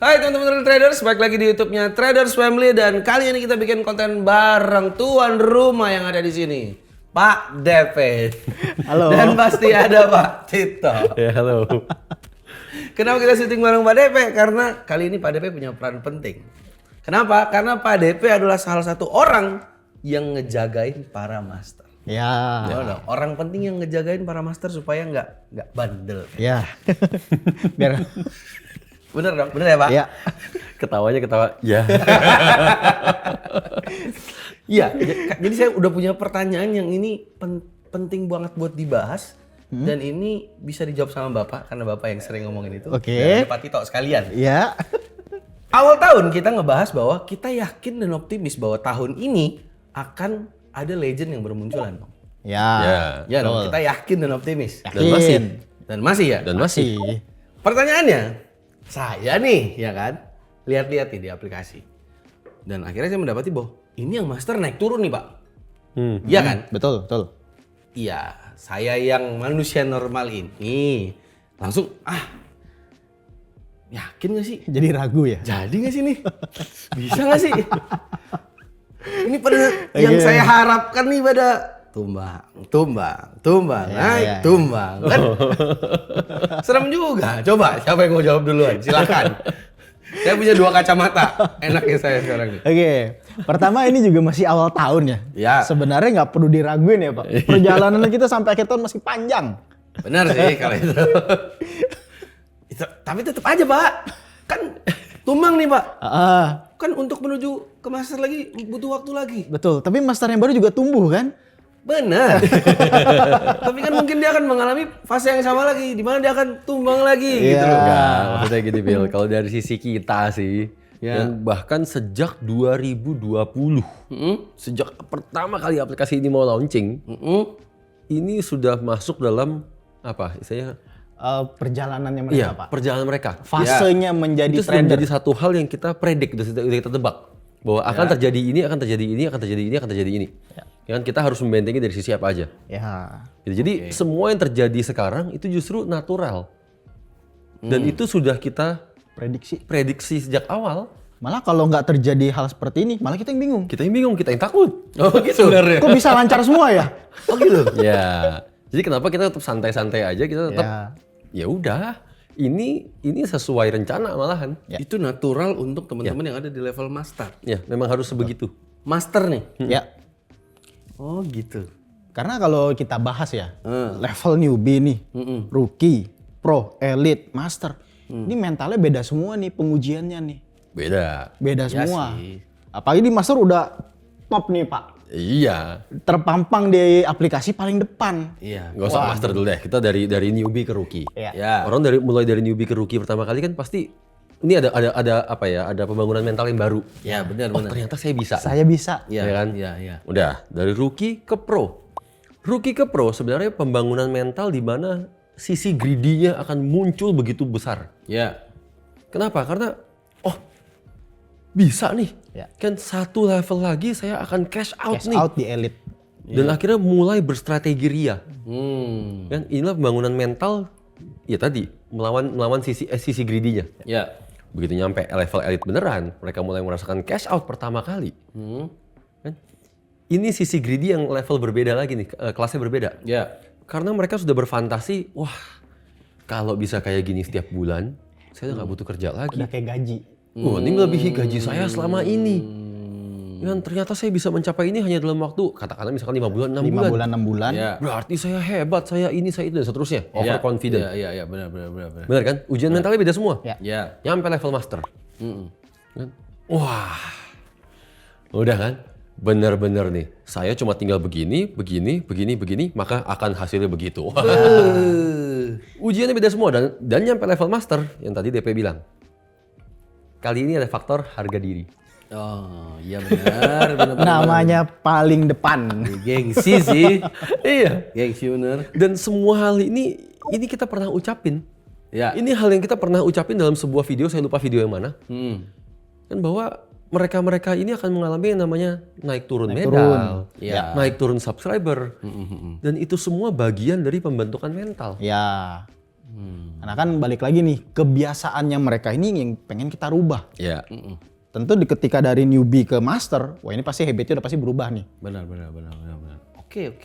Hai teman-teman traders, balik lagi di YouTube-nya Traders Family dan kali ini kita bikin konten bareng tuan rumah yang ada di sini, Pak DP. Halo. Dan pasti ada Pak Tito. Ya, halo. Kenapa kita syuting bareng Pak DP? Karena kali ini Pak DP punya peran penting. Kenapa? Karena Pak DP adalah salah satu orang yang ngejagain para master. Ya. Orang penting yang ngejagain para master supaya nggak bandel. Ya. Biar. Bener dong? Bener ya Pak? Ya. Ketawanya ketawa. Ya. Iya. Jadi saya udah punya pertanyaan yang ini penting banget buat dibahas. Dan ini bisa dijawab sama Bapak karena Bapak yang sering ngomongin itu. Oke. Dan Pak Tito sekalian. Ya. Awal tahun kita ngebahas bahwa kita yakin dan optimis bahwa tahun ini akan ada legend yang bermunculan, Bang. Ya. Ya dong, kita yakin dan optimis. Yakin. Dan masih ya? Dan masih. Pertanyaannya, saya nih, ya kan, lihat-lihat nih di aplikasi. Dan akhirnya saya mendapati bahwa ini yang master naik turun nih, Pak. Iya kan? Betul, betul. Iya, saya yang manusia normal ini langsung, yakin gak sih? Jadi ragu ya? Jadi gak sih nih? Bisa gak sih? Ini pada yang saya harapkan nih pada tumbang, naik, tumbang. Kan? Serem juga. Coba, siapa yang mau jawab duluan? Silakan. Saya punya 2 kacamata. Enaknya saya sekarang nih. Oke. Pertama ini juga masih awal tahun ya. Ya. Sebenarnya nggak perlu diraguin ya Pak. Perjalanan kita sampai akhir tahun masih panjang. Benar sih kalau itu. Tapi tetap aja Pak. Kan tumbang nih Pak. Kan untuk menuju ke master lagi butuh waktu lagi. Betul. Tapi master yang baru juga tumbuh kan? Benar. Tapi kan mungkin dia akan mengalami fase yang sama lagi, di mana dia akan tumbang lagi gitu loh. Enggak, maksudnya gini Bill, kalau dari sisi kita sih, yang bahkan sejak 2020, sejak pertama kali aplikasi ini mau launching, ini sudah masuk dalam apa istilahnya? Perjalanannya mereka Pak. Perjalanan mereka. Fasenya menjadi Itu sudah trader. menjadi satu hal yang kita predik, udah kita tebak. Bahwa akan terjadi ini, akan terjadi ini, akan terjadi ini, akan terjadi ini. Ya kan kita harus membentengi dari sisi apa aja. Ya. Gitu. Jadi semua yang terjadi sekarang itu justru natural. Dan itu sudah kita prediksi sejak awal. Malah kalau nggak terjadi hal seperti ini, malah kita yang bingung. Kita yang bingung, kita yang takut. Oh gitu. Sebenarnya. Kok bisa lancar semua ya? Oh gitu. Ya. Jadi kenapa kita tetap santai-santai aja, kita tetap ya udah. Ini sesuai rencana malahan. Ya. Itu natural untuk teman-teman yang ada di level master. Ya, memang harus sebegitu. Master nih. Ya. Oh gitu. Karena kalau kita bahas ya, level newbie nih, rookie, pro, elite, master. Ini mentalnya beda semua nih pengujiannya nih. Beda. Beda Ya semua. sih. Apalagi di master udah top nih Pak. Iya. Terpampang di aplikasi paling depan. Iya. Gak usah master dulu deh. Kita dari newbie ke rookie. Iya. Ya. Orang mulai dari newbie ke rookie pertama kali kan pasti ini ada apa ya? Ada pembangunan mental yang baru. Ya benar Oh, benar. ternyata saya bisa. Saya bisa. Iya Ya kan? Iya. Udah, dari rookie ke pro. Rookie ke pro sebenarnya pembangunan mental di mana sisi greedy-nya akan muncul begitu besar. Ya. Kenapa? Karena bisa nih. Ya. Kan satu level lagi saya akan cash out Cash nih. out di elite. Dan akhirnya mulai berstrategi ria. Kan inilah pembangunan mental ya tadi melawan sisi greedy-nya. Ya. Begitu nyampe level elite beneran, mereka mulai merasakan cash out pertama kali. Kan? Ini sisi greedy yang level berbeda lagi nih, kelasnya berbeda. Ya. Karena mereka sudah berfantasi, wah kalau bisa kayak gini setiap bulan, saya udah nggak butuh kerja lagi. Udah kayak gaji. Wah ini melebihi gaji saya selama ini. Dan ternyata saya bisa mencapai ini hanya dalam waktu, katakanlah misalkan 5 bulan, 6 5 bulan. bulan, 6 bulan. Ya. Berarti saya hebat, saya ini, saya itu, dan seterusnya. Overconfident. Iya, benar. Benar kan? Ujian mentalnya beda semua. Ya. Ya. Nyampe level master. Kan? Wah, udah kan? Bener-bener nih, saya cuma tinggal begini, maka akan hasilnya begitu. Ujiannya beda semua dan nyampe level master yang tadi DP bilang. Kali ini ada faktor harga diri. Oh, iya benar. Namanya paling depan. Gengsi sih. Iya. Gengsi bener. Dan semua hal ini kita pernah ucapin. Ya. Ini hal yang kita pernah ucapin dalam sebuah video, saya lupa video yang mana. Kan bahwa mereka ini akan mengalami yang namanya naik turun medal, Ya. naik turun subscriber. Dan itu semua bagian dari pembentukan mental. Ya. Karena kan balik lagi nih, kebiasaannya mereka ini yang pengen kita rubah. Ya. Tentu ketika dari newbie ke master, wah ini pasti habitnya udah pasti berubah nih. Benar. Oke.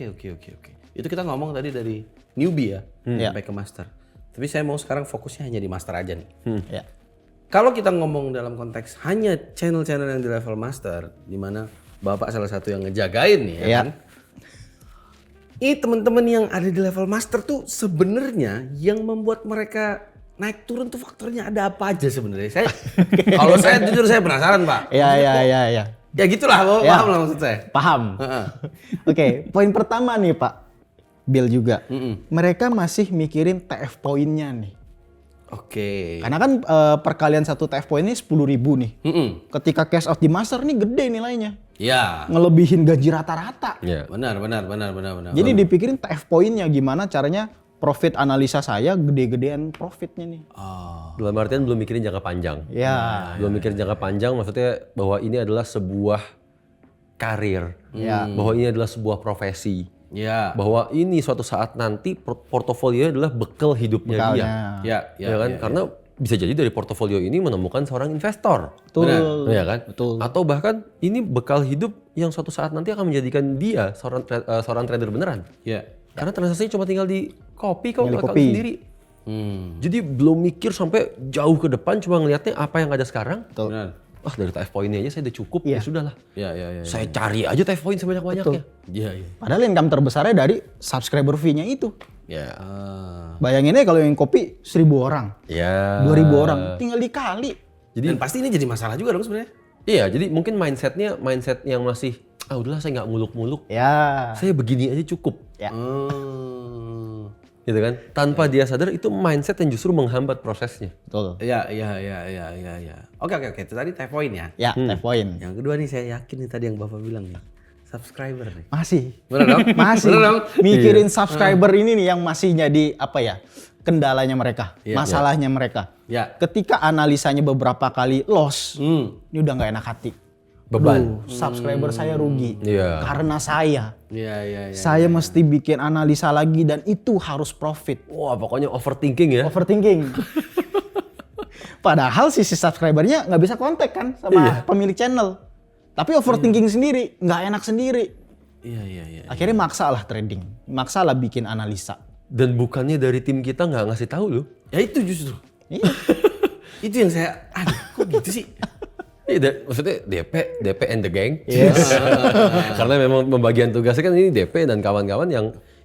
Itu kita ngomong tadi dari newbie ya, sampai ke master. Tapi saya mau sekarang fokusnya hanya di master aja nih. Ya. Kalau kita ngomong dalam konteks hanya channel-channel yang di level master, di mana Bapak salah satu yang ngejagain nih ya kan. Ini teman-teman yang ada di level master tuh sebenarnya yang membuat mereka naik turun tuh faktornya ada apa aja sebenarnya. Kalau saya jujur saya penasaran, Pak. Ya. Ya gitulah, paham lah maksud saya. Paham. Oke, poin pertama nih Pak Bill juga. Mereka masih mikirin TF poinnya nih. Oke. Karena kan perkalian satu TF poin ini 10.000 nih. Ketika cash out di master nih gede nilainya. Ya. Ngelebihin gaji rata-rata. Ya. Benar. Jadi dipikirin TF poinnya gimana caranya profit analisa saya gede-gedean profitnya nih. Dalam artian belum mikirin jangka panjang. Ya. Belum mikirin jangka panjang maksudnya bahwa ini adalah sebuah karir. Bahwa ini adalah sebuah profesi. Ya. Bahwa ini suatu saat nanti portofolio adalah bekal hidupnya dia. Ya kan? Karena bisa jadi dari portofolio ini menemukan seorang investor. Betul. Ya kan? Betul. Atau bahkan ini bekal hidup yang suatu saat nanti akan menjadikan dia seorang trader beneran. Ya. Karena transaksinya cuma tinggal di copy kok Tinggal di account copy. sendiri. Jadi belum mikir sampai jauh ke depan, cuma ngelihatnya apa yang ada sekarang. Benar. Dari TF poinnya aja saya udah cukup, ya sudahlah. Ya. Saya cari aja TF poin sebanyak-banyaknya. Iya. Padahal income terbesarnya dari subscriber fee-nya itu. Ya. Bayangin aja kalau yang kopi 1.000 orang, Ya. 2.000 orang, tinggal dikali. Dan pasti ini jadi masalah juga dong sebenarnya. Iya, jadi mungkin mindset yang masih udahlah saya nggak muluk-muluk. Ya. Saya begini aja cukup. Ya. Gitu kan? Tanpa dia sadar itu mindset yang justru menghambat prosesnya. Betul. Iya. Oke. Itu tadi TF point ya. Ya, TF poin. Yang kedua nih saya yakin nih tadi yang Bapak bilang nih. Subscriber nih. Masih. Bener dong? Masih. Bener dong? Mikirin subscriber ini nih yang masih jadi kendalanya mereka, masalahnya mereka. Ya. Ketika analisanya beberapa kali loss, ini udah nggak enak hati. Beban. Subscriber saya rugi karena saya. Iya. Saya mesti bikin analisa lagi dan itu harus profit. Wah, pokoknya overthinking ya. Overthinking. Padahal sisi subscribernya nggak bisa kontak kan sama pemilik channel. Tapi overthinking sendiri, nggak enak sendiri. Iya. Akhirnya maksa lah trading, maksa lah bikin analisa. Dan bukannya dari tim kita nggak ngasih tahu loh. Ya itu justru. Iya. Itu yang saya, kok gitu sih? Iya, maksudnya DP and the gang. Yes. Karena memang pembagian tugasnya kan ini DP dan kawan-kawan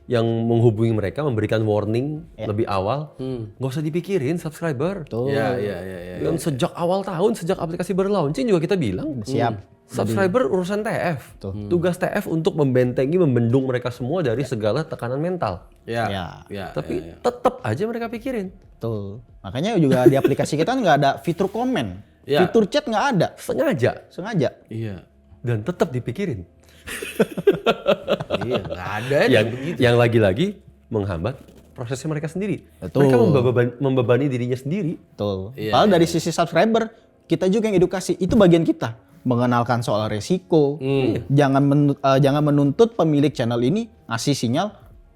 yang menghubungi mereka, memberikan warning lebih awal. Nggak usah dipikirin subscriber. Iya. Dan sejak awal tahun, sejak aplikasi baru launching juga kita bilang. Siap. Subscriber urusan TF. Tugas TF untuk membentengi, membendung mereka semua dari segala tekanan mental. Iya. Tapi tetap aja mereka pikirin. Betul. Makanya juga di aplikasi kita nggak ada fitur komen. Ya. Fitur chat nggak ada. Sengaja. Iya. Dan tetap dipikirin. Iya, nggak ada Yang lagi-lagi menghambat prosesnya mereka sendiri. Betul. Mereka membebani dirinya sendiri. Betul. Padahal dari sisi subscriber, kita juga yang edukasi. Itu bagian kita. Mengenalkan soal resiko. Jangan menuntut pemilik channel ini ngasih sinyal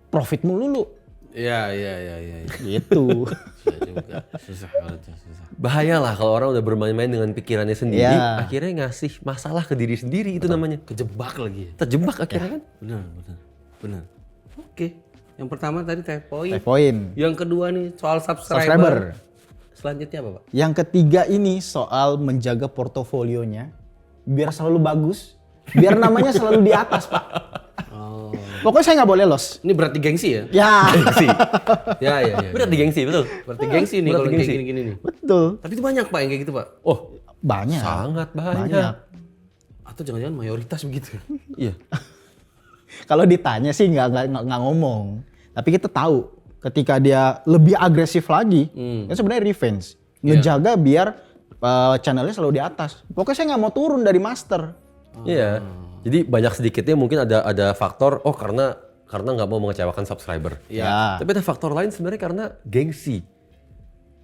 profit mulu. Iya. Gitu. Susah. Bahaya lah kalau orang udah bermain-main dengan pikirannya sendiri, Iya. akhirnya ngasih masalah ke diri sendiri. Itu namanya. Kejebak lagi. Terjebak akhirnya kan. Benar. Oke. Yang pertama tadi TF point. TF point. Yang kedua nih soal subscriber. Subscriber. Selanjutnya apa, Pak? Yang ketiga ini soal menjaga portofolionya biar selalu bagus, biar namanya selalu di atas, Pak. Pokoknya saya nggak boleh loss. Ini berarti gengsi ya? Ya. Gengsi. Ya. Berat di gengsi, betul. Berarti gengsi nih kalau kayak gini-gini nih. Betul. Tapi itu banyak Pak yang kayak gitu Pak. Oh, Banyak. sangat banyak. Banyak. Atau jangan-jangan mayoritas begitu. Iya. Kalau ditanya sih nggak ngomong. Tapi kita tahu ketika dia lebih agresif lagi, kan sebenarnya revenge. Ngejaga biar channelnya selalu di atas. Pokoknya saya nggak mau turun dari master. Iya. Jadi banyak sedikitnya mungkin ada faktor karena nggak mau mengecewakan subscriber. Ya. Tapi ada faktor lain sebenarnya karena gengsi.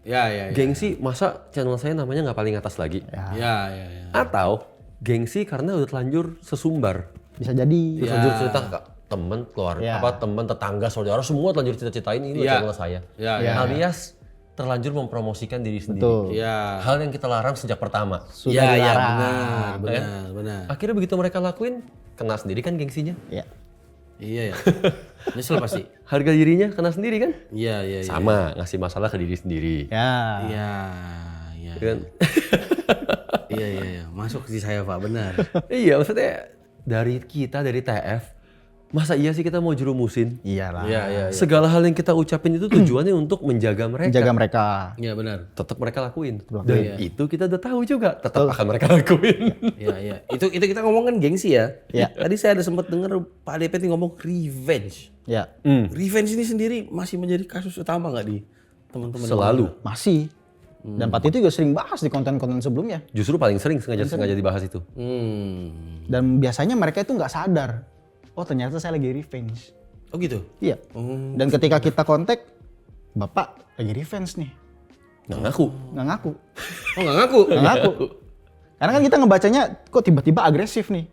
Ya. Gengsi masa channel saya namanya nggak paling atas lagi. Ya. Atau gengsi karena udah telanjur sesumbar. Bisa jadi. Telanjur cerita ke teman, keluarga, Ya. teman, tetangga, saudara semua telanjur cerita-citain ini Ya. channel saya. Ya. Alias terlanjur mempromosikan diri sendiri. Betul. Ya. Hal yang kita larang sejak pertama. Sudah Ya, dilarang. benar. Akhirnya begitu mereka lakuin, kena sendiri kan gengsinya. Ya. Iya ya. Nyesel pasti. Harga dirinya kena sendiri kan? Iya. Sama, ngasih masalah ke diri sendiri. Ya. Iya. Kan? Iya. Masuk di saya Pak, benar. Iya, maksudnya dari kita, dari TF, masa iya sih kita mau jerumusin? Iyalah. Iya. Segala hal yang kita ucapin itu tujuannya untuk menjaga mereka. Jaga mereka. Iya benar. Tetap mereka lakuin. Dan itu kita udah tahu juga, tetap akan mereka lakuin. Iya. Itu kita ngomongin gengsi ya. Iya. Tadi saya ada sempat dengar Pak DPT ngomong revenge. Ya. Revenge ini sendiri masih menjadi kasus utama nggak di teman-teman? Selalu. Masih. Dan Pak Tito juga sering bahas di konten-konten sebelumnya. Justru paling sering sengaja dibahas itu. Dan biasanya mereka itu nggak sadar. Oh ternyata saya lagi revenge. Oh gitu. Iya. Dan ketika kita kontak, Bapak lagi revenge nih. Nggak ngaku. Nggak ngaku. Oh nggak ngaku? Nggak ngaku. Karena kan kita ngebacanya kok tiba-tiba agresif nih.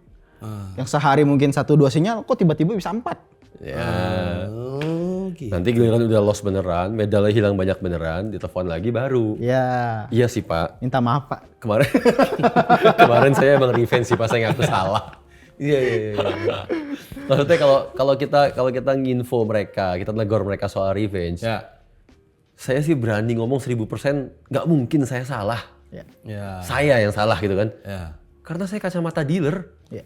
Yang sehari mungkin 1-2 sinyal, kok tiba-tiba bisa 4. Ya. Oh gitu. Nanti giliran udah lost beneran, medalnya hilang banyak beneran, ditelepon lagi baru. Ya. Iya sih Pak. Minta maaf Pak. Kemarin kemarin saya emang revenge sih pas saya ngaku salah. Iya. Maksudnya kalau kita nginfo mereka, kita negor mereka soal revenge. Ya. Saya sih berani ngomong 1000% nggak mungkin saya salah. Ya. Ya. Saya yang salah gitu kan. Ya. Karena saya kacamata dealer. Ya.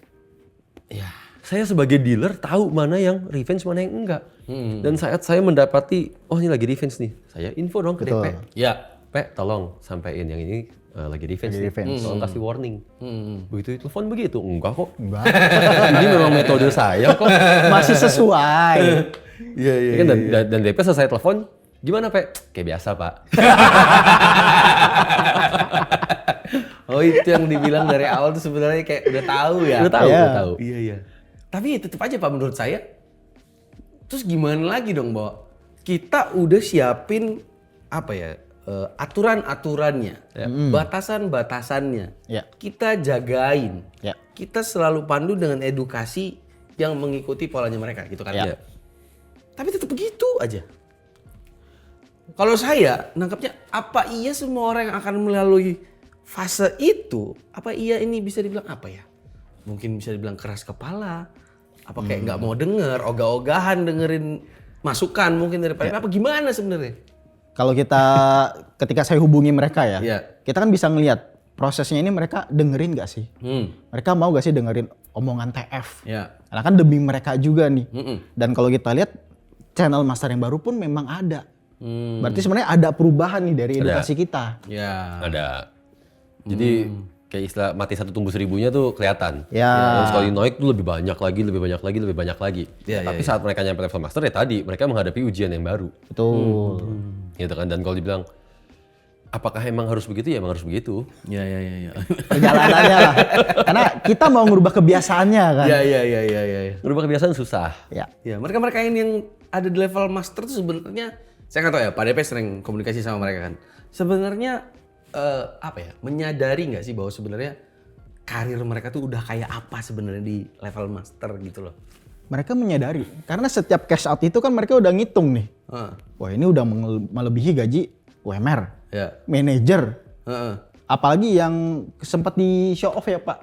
Ya. Saya sebagai dealer tahu mana yang revenge, mana yang enggak. Dan saat saya mendapati, oh ini lagi revenge nih. Saya info dong ke Betul. DP. Ya. Pe, tolong sampein yang ini lagi revenge Lagi nih. revenge. Tolong kasih warning. Begitu telepon begitu. Enggak kok. Enggak. Ini memang metode saya kok. Masih sesuai. Iya. Kan dan DP selesai telepon, gimana Pe? Kayak biasa Pak. Oh itu yang dibilang dari awal tuh sebenarnya kayak udah tahu ya. Udah tahu, Iya. udah tahu. Iya. Tapi tetap aja Pak menurut saya. Terus gimana lagi dong bahwa kita udah siapin apa ya aturan-aturannya, batasan-batasannya. Ya. Kita jagain. Ya. Kita selalu pandu dengan edukasi yang mengikuti polanya mereka gitu kan. Ya. Tapi tetap begitu aja. Kalau saya nangkapnya apa iya semua orang yang akan melalui fase itu, apa iya ini bisa dibilang apa ya? Mungkin bisa dibilang keras kepala, apa kayak nggak mau denger, ogah-ogahan dengerin masukan mungkin dari apa gimana sebenarnya? Kalau ketika saya hubungi mereka ya, Iya. kita kan bisa ngelihat prosesnya ini mereka dengerin gak sih? Mereka mau gak sih dengerin omongan TF? Ya. Karena kan demi mereka juga nih. Dan kalau kita lihat channel master yang baru pun memang ada. Berarti sebenarnya ada perubahan nih dari edukasi kita. Ya. Ada. Jadi kayak istilah mati satu tumbuh seribunya tuh kelihatan. Ya. Yang sekali naik tuh lebih banyak lagi. Ya, Tapi saat mereka nyampe level master ya tadi mereka menghadapi ujian yang baru. Betul. Gitu kan. Dan kalau dibilang apakah emang harus begitu? Ya emang harus begitu. Ya. Perjalanannya lah. Karena kita mau ngubah kebiasaannya kan. Ya. Merubah kebiasaan susah. Ya. Ya, mereka yang ada di level master tuh sebenarnya saya nggak tahu ya, Pak DP sering komunikasi sama mereka kan. Sebenarnya apa ya? Menyadari nggak sih bahwa sebenarnya karir mereka tuh udah kayak apa sebenarnya di level master gitu loh. Mereka menyadari. Karena setiap cash out itu kan mereka udah ngitung nih. Wah ini udah melebihi gaji UMR. Ya. Manager. Apalagi yang sempat di show off ya Pak.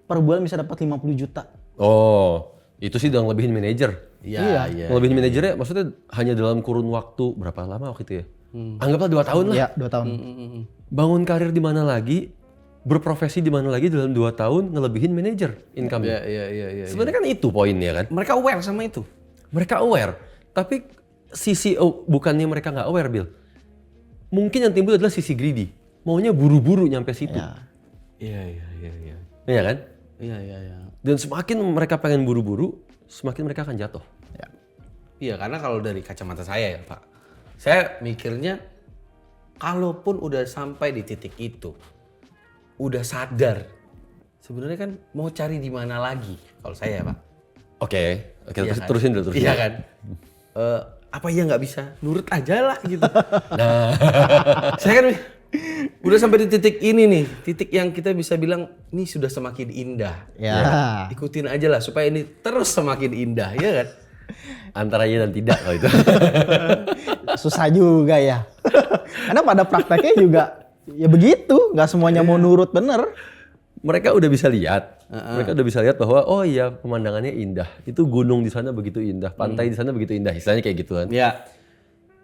Per bulan bisa dapat 50 juta. Oh, itu sih udah ngelebihin manajer. Iya. Ngelebihin manajernya maksudnya hanya dalam kurun waktu berapa lama waktu itu ya? Anggaplah 2 tahun lah. Iya 2 tahun. Bangun karir di mana lagi, berprofesi di mana lagi dalam 2 tahun ngelebihin manajer income-nya. Iya. Sebenarnya kan itu poinnya kan. Mereka aware sama itu. Mereka aware, tapi bukannya mereka nggak aware, Bill. Mungkin yang timbul adalah sisi greedy. Maunya buru-buru nyampe situ. Iya. Iya kan? Iya. Dan semakin mereka pengen buru-buru, semakin mereka akan jatuh. Iya, karena kalau dari kacamata saya ya Pak, saya mikirnya kalaupun udah sampai di titik itu, udah sadar, sebenarnya kan mau cari di mana lagi kalau saya ya Pak. Oke, Iya kan? terusin dulu. Iya kan? Apa iya nggak bisa? Nurut aja lah gitu. Nah, Saya kan udah sampai di titik ini nih, titik yang kita bisa bilang ini sudah semakin indah. Ya. Ikutin aja lah supaya ini terus semakin indah, ya kan? antara iya dan tidak kalau itu. Susah juga ya. Karena pada prakteknya juga ya begitu, nggak semuanya mau nurut bener. Mereka udah bisa lihat. Mereka udah bisa lihat bahwa oh iya pemandangannya indah. Itu gunung di sana begitu indah, pantai di sana begitu indah. Istilahnya kayak gitu kan. Ya.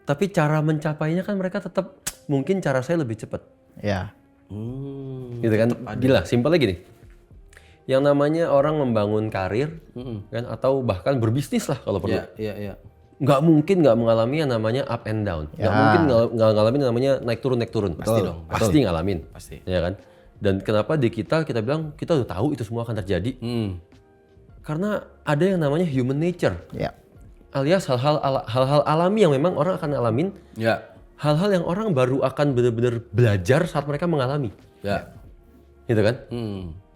Tapi cara mencapainya kan mereka tetap mungkin cara saya lebih cepat. Ya. Gitu kan. Gila, simpelnya gini. Yang namanya orang membangun karir kan atau bahkan berbisnis lah kalau perlu. Iya. Nggak mungkin nggak mengalami yang namanya up and down. Nggak mungkin nggak ngalamin yang namanya naik turun. Pasti dong. Pasti ngalamin. Pasti. Ya kan. Dan kenapa di kita bilang kita udah tahu itu semua akan terjadi. Karena ada yang namanya human nature. Ya. Alias hal-hal alami yang memang orang akan alamin. Ya. Hal-hal yang orang baru akan benar-benar belajar saat mereka mengalami. Ya. Gitu kan.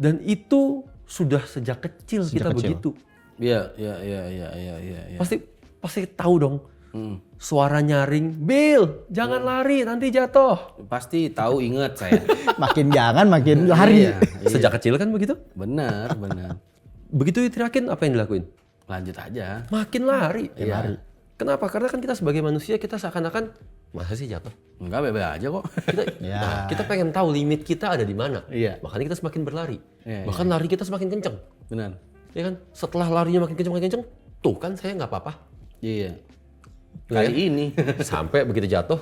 Dan itu sudah sejak kecil kita kecil. begitu. Iya. Pasti tahu dong. Suara nyaring, Bill, jangan lari nanti jatuh. Pasti tahu, ingat saya. Makin jangan makin lari. Iya. Sejak kecil kan begitu. Benar. Begitu diterakin apa yang dilakuin? Lanjut aja. Makin lari. Lari. Kenapa? Karena kan kita sebagai manusia kita seakan-akan masa sih jatuh. Enggak, bebek aja kok. Kita pengen tahu limit kita ada di mana. Iya. Makanya kita semakin berlari. Iya, Bahkan lari kita semakin kenceng. Benar. Ya kan? Setelah larinya makin kenceng, tuh kan saya nggak apa-apa. Iya. Ya Kali kan? ini. Sampai begitu jatuh,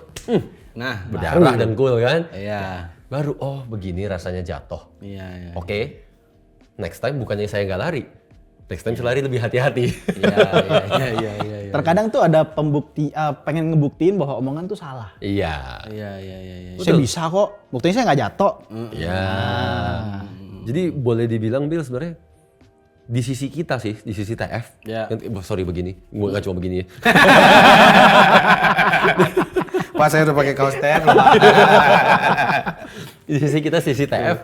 Nah, berdarah dan gol kan. Iya. Baru oh begini rasanya jatuh. Iya. Oke. Next time bukannya saya nggak lari. Next time saya lari lebih hati-hati. Iya. Terkadang tuh ada pengen ngebuktiin bahwa omongan tuh salah. Iya. Iya. Saya bisa kok, buktinya saya nggak jatuh. Iya. Jadi boleh dibilang Bill sebenarnya di sisi kita sih, di sisi TF. Ya. Sorry begini, nggak cuma begini ya. Pas saya udah pakai kaos TF. Di sisi kita, sisi TF,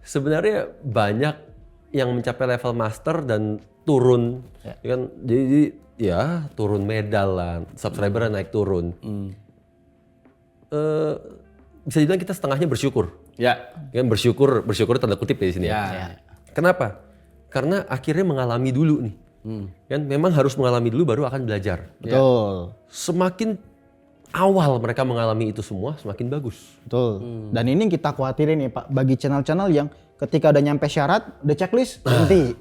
sebenarnya banyak yang mencapai level master dan turun, ya kan? Jadi ya turun medal lah, subscriber naik turun. Bisa dibilang kita setengahnya bersyukur. Ya. Kan bersyukur tanda kutip ya di sini ya. Ya. Kenapa? Karena akhirnya mengalami dulu nih. Kan memang harus mengalami dulu baru akan belajar. Betul. Semakin awal mereka mengalami itu semua, semakin bagus. Betul. Dan ini yang kita khawatirin nih Pak, bagi channel-channel yang ketika udah nyampe syarat, udah checklist, berhenti.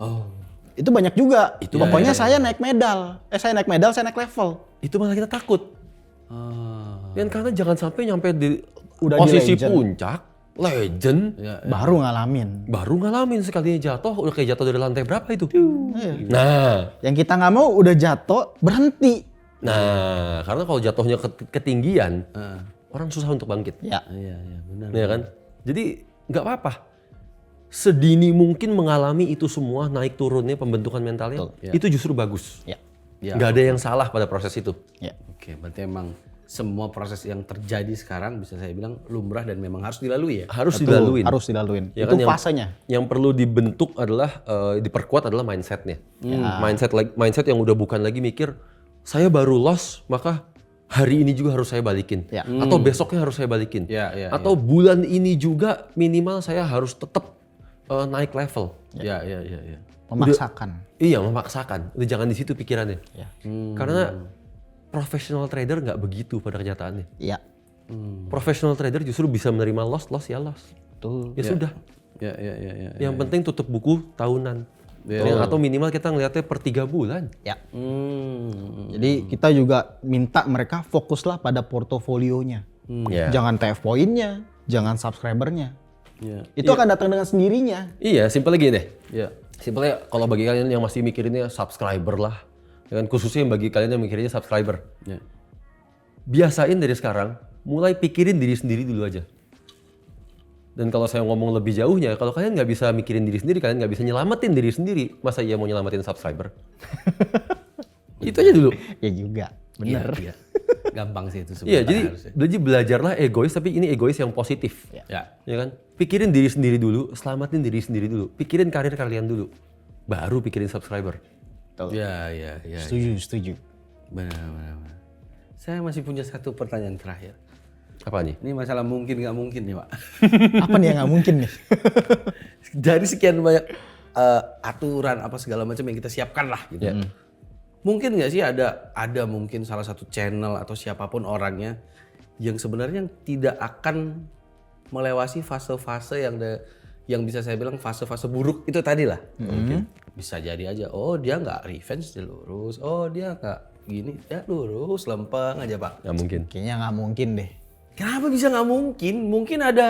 Oh. Itu banyak juga. Itu Pokoknya saya naik medal. Saya naik level. Itu malah kita takut. Dan karena jangan sampai nyampe di Udah di posisi legend. puncak, legend, Baru ngalamin. baru ngalamin sekalinya jatuh, udah kayak jatuh dari lantai berapa itu. Iya. Nah, Yang kita nggak mau udah jatuh, berhenti. karena kalau jatuhnya ketinggian, orang susah untuk bangkit. Ya. Iya, benar. Ya kan? Jadi nggak apa-apa. Sedini mungkin mengalami itu semua, naik turunnya pembentukan mentalnya, itu justru bagus. Ya. Nggak ada yang salah pada proses itu. Ya. Oke, berarti emang semua proses yang terjadi sekarang bisa saya bilang lumrah dan memang harus dilalui ya. Harus Betul, dilaluin. Harus dilaluin. Ya Itu kan, fasenya. Yang perlu dibentuk adalah diperkuat adalah mindsetnya. Mindset yang udah bukan lagi mikir saya baru loss maka hari ini juga harus saya balikin. Ya. Atau besoknya harus saya balikin. Ya, Atau bulan ini juga minimal saya harus tetap naik level. Iya. Memaksakan. Iya, memaksakan. Udah jangan di situ pikirannya. Ya. Karena professional trader nggak begitu pada kenyataannya. Ya. Professional trader justru bisa menerima loss ya loss. Betul. Ya sudah. Iya. Yang penting tutup buku tahunan. Atau minimal kita ngeliatnya per 3 bulan. Ya. Jadi kita juga minta mereka fokuslah pada portofolionya. Ya. Jangan TF poinnya, jangan subscribernya. Iya. Itu akan datang dengan sendirinya. Iya, simpelnya gini deh. Iya. Simpelnya kalau bagi kalian yang masih mikirinnya subscriber lah. Ya kan, khususnya yang bagi kalian yang mikirinnya subscriber. Iya. Biasain dari sekarang, mulai pikirin diri sendiri dulu aja. Dan kalau saya ngomong lebih jauhnya, kalau kalian nggak bisa mikirin diri sendiri, kalian nggak bisa nyelamatin diri sendiri, masa iya mau nyelamatin subscriber? Itu aja dulu. Ya juga. Bener. Iya. Gampang sih itu Iya, sebenarnya. jadi harusnya. belajarlah egois, tapi ini egois yang positif. Ya. Ya kan? Pikirin diri sendiri dulu, selamatin diri sendiri dulu. Pikirin karir kalian dulu. Baru pikirin subscriber. Iya. Setuju. Benar. Saya masih punya satu pertanyaan terakhir. Apa nih? Ini masalah mungkin nggak mungkin nih, Pak. Apa nih yang nggak mungkin nih? Dari sekian banyak aturan apa segala macam yang kita siapkan lah gitu. Mungkin nggak sih ada mungkin salah satu channel atau siapapun orangnya yang sebenarnya tidak akan melewati fase-fase yang bisa saya bilang fase-fase buruk itu tadi lah. Mungkin bisa jadi aja, oh dia nggak revenge, dia lurus. Oh dia nggak gini, ya lurus, lempeng aja Pak. Nggak mungkin. Kayaknya nggak mungkin deh. Kenapa bisa nggak mungkin? Mungkin ada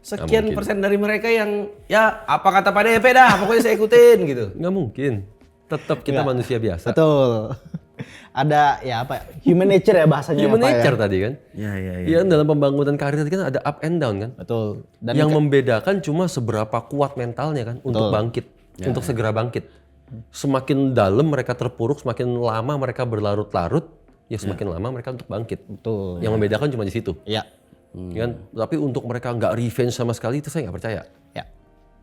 sekian persen dari mereka yang ya apa kata Pak DP dah, pokoknya saya ikutin gitu. Nggak mungkin. Tetap kita manusia biasa. Betul. Ada ya apa? Human nature ya bahasanya. Human ya, Pak, nature ya? tadi kan. Iya. Iya dalam pembangunan karir tadi kan ada up and down kan. Betul. Dan yang membedakan cuma seberapa kuat mentalnya kan untuk bangkit, untuk segera bangkit. Semakin dalam mereka terpuruk, semakin lama mereka berlarut-larut, ya semakin lama mereka untuk bangkit. betul. Yang membedakan cuma di situ. Iya. Kan? Tapi untuk mereka nggak revenge sama sekali itu saya nggak percaya. Ya.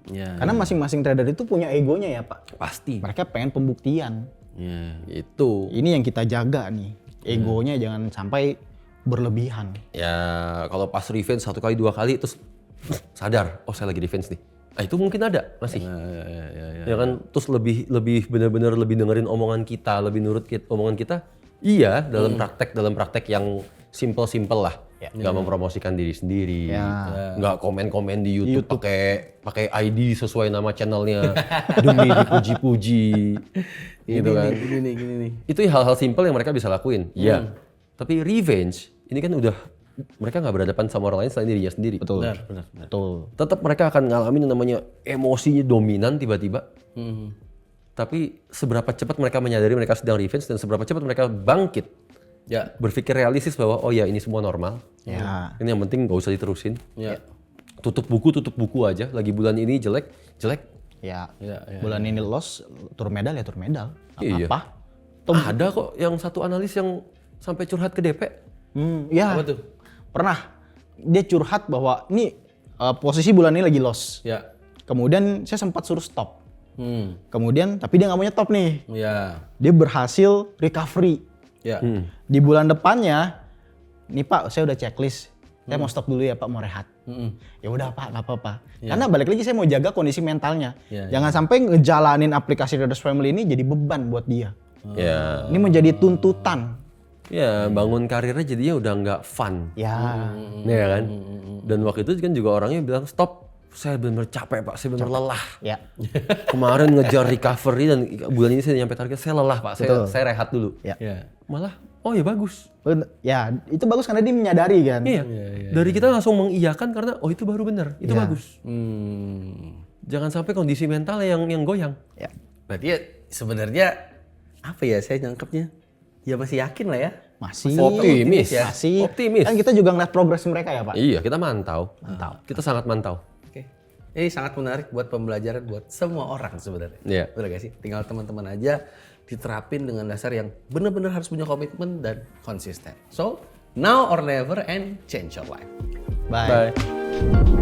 Ya. Karena masing-masing trader itu punya egonya ya Pak. Pasti. Mereka pengen pembuktian. Ya. Itu. Ini yang kita jaga nih. Egonya jangan sampai berlebihan. Ya kalau pas revenge 1 kali 2 kali terus sadar, oh saya lagi revenge nih. Nah itu mungkin ada masih. Ya kan terus lebih benar-benar lebih dengerin omongan kita, lebih nurut omongan kita. Iya dalam praktek yang simple lah. Nggak mempromosikan diri sendiri, nggak komen-komen di YouTube pakai ID sesuai nama channelnya demi dipuji-puji, gitu kan. Gini nih. Itu hal-hal simple yang mereka bisa lakuin. Iya. Tapi revenge ini kan udah mereka nggak berhadapan sama orang lain selain dirinya sendiri. Betul. Benar. Betul. Tetap mereka akan ngalamin yang namanya emosinya dominan tiba-tiba. Tapi seberapa cepat mereka menyadari mereka sedang revenge dan seberapa cepat mereka bangkit. Ya, berpikir realistis bahwa oh ya ini semua normal. Ya. Ini yang penting nggak usah diterusin. Ya. Tutup buku aja. Lagi bulan ini jelek. Ya. Bulan ini loss, tur medal. Iya. Apa? Ada kok yang satu analis yang sampai curhat ke DP. Ya. Apa tuh? Pernah. Dia curhat bahwa ini posisi bulan ini lagi loss. Ya. Kemudian saya sempat suruh stop. Kemudian tapi dia nggak mau nyetop nih. Ya. Dia berhasil recovery. Ya. Di bulan depannya, nih Pak, saya udah checklist. Saya mau stop dulu ya Pak, mau rehat. Ya udah Pak, nggak apa-apa. Karena balik lagi saya mau jaga kondisi mentalnya. Jangan sampai ngejalanin aplikasi Traders Family ini jadi beban buat dia. Ya. Ini menjadi tuntutan. Ya, bangun karirnya jadinya udah nggak fun. Ya. Ya kan? Dan waktu itu kan juga orangnya bilang stop. Saya benar-benar capek Pak, saya benar lelah. Ya. Kemarin ngejar recovery dan bulan ini saya nyampe target, saya lelah Pak, saya rehat dulu. Ya. Malah, oh ya bagus. Ya, itu bagus karena dia menyadari kan. Iya. Dari kita langsung mengiyakan karena oh itu baru benar, itu bagus. Jangan sampai kondisi mental yang goyang. Ya. Berarti ya sebenarnya apa ya saya nangkepnya? Ya masih yakin lah ya. Masih Optimis ya. Masih. Optimis. Kan kita juga ngeliat progres mereka ya Pak. Iya, kita mantau. Kita sangat mantau. Oke. Ini sangat menarik buat pembelajaran buat semua orang sebenarnya. Iya. Benar gak sih? Tinggal teman-teman aja diterapin dengan dasar yang benar-benar harus punya komitmen dan konsisten. So, now or never and change your life. Bye. Bye.